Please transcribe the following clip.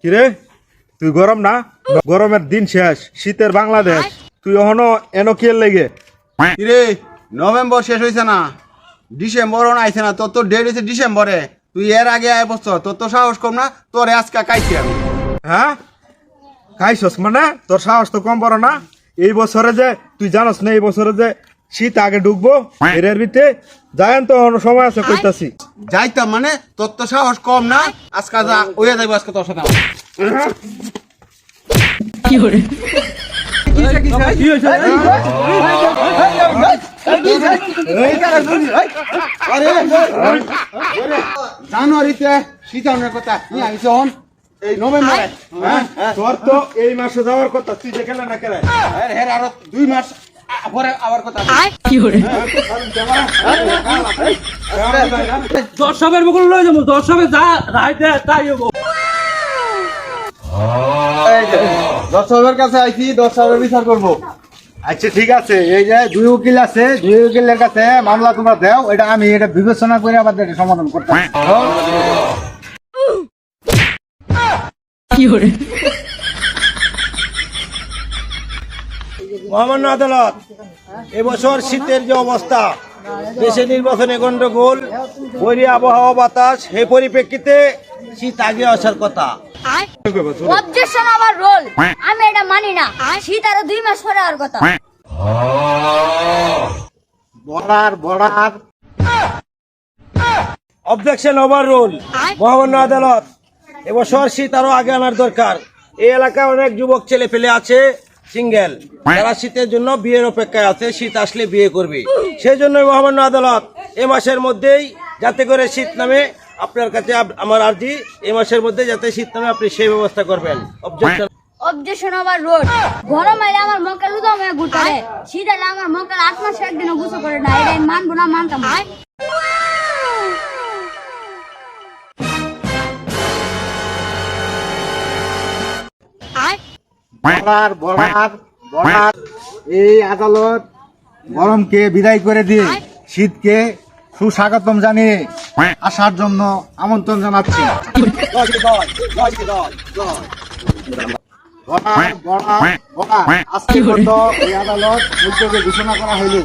কিরে তুই গরম না? গরমের দিন শেষ, শীতের বাংলাদেশ, তুই এখনো এনো কি লেগে? কিরে নভেম্বর শেষ হয়েছে না, ডিসেম্বরও আইছে না, তোর তো ডেট হয়েছে ডিসেম্বরে। তুই এর আগে আয় বছর, তোর তো সাহস কম না, তোর আজকে কাইছি আমি। হ্যাঁ খাইছস মানে? তোর সাহস তো কম বড় না। এই বছরে যে তুই জানোস না এই বছরে যে শীত আগে ঢুকবো, এর ভিতরে যায়েন তো এখনো সময় আছে কইতাছি। যাইতাম মানে তোর তো সাহস কম না, আজকে যা ওইয়া যাইবো আজকে তোর সাথে আমার। জানুয়ারিতে শীতের কথা নিয়ে আইছে হন এই নভেম্বরে। তোর তো এই মাসে যাওয়ার কথা, তুই যে খেলে না খেলে আরো 2 মাস পরে আবার কথা। দর্শকের মুখ লয়ে যাবো, দর্শকে যা রায় দেয় তাই হবো। দর্শকের কাছে আইছি, দর্শকের বিচার করবো। আচ্ছা ঠিক আছে, এই যে 2 উকিল আছে, 2 উকিলের কাছে মামলা তোমরা দাও, এটা আমি এটা বিবেচনা করে আবার এটা সমাধান করতে। মহামান্য আদালত, এবছর শীতের যে অবস্থা, দেশে নির্বাচনে গন্ডগোল, বৈরী আবহাওয়া বাতাস, এই পরিপ্রেক্ষিতে শীত আগে আসার কথা। অবজেকশন আমার রোল, আমি এটা মানি না। শীত আরো 2 মাস পরে আর কথা। Border objection over rule. মহামান্য আদালত, এবছর শীত আরো আগে আনার দরকার। এই এলাকায় অনেক যুবক ছেলে পেলে আছে সিঙ্গেল, যারা শীতের জন্য বিয়ের অপেক্ষায় আছে, শীত আসলে বিয়ে করবে। সেই জন্য মহামান্য আদালত এ মাসের মধ্যেই যাতে করে শীত নামে, আপনার কাছে আমার আর্জি, এই মাসের মধ্যে যাতে শীত নামে আপনি সেই ব্যবস্থা করবেন। অবজেকশন। অবজেকশন আমার রোল, গরম আইলে আমার মক্কেল উদম হয়ে ঘুরতে, শীত আইলে আমার মক্কেল 8 মাসে একদিনও গুছো করে না। এটা আমি মানবো না, মানতাম না। বর্ডার এই আদালত গরমকে বিদায় করে দিয়ে শীতকে সুস্বাগতম জানিয়ে আসার জন্য আমন্ত্রণ জানাচ্ছি। বর্ডার আজকের মতো এই আদালত উদ্যোগে ঘোষণা করা হইল।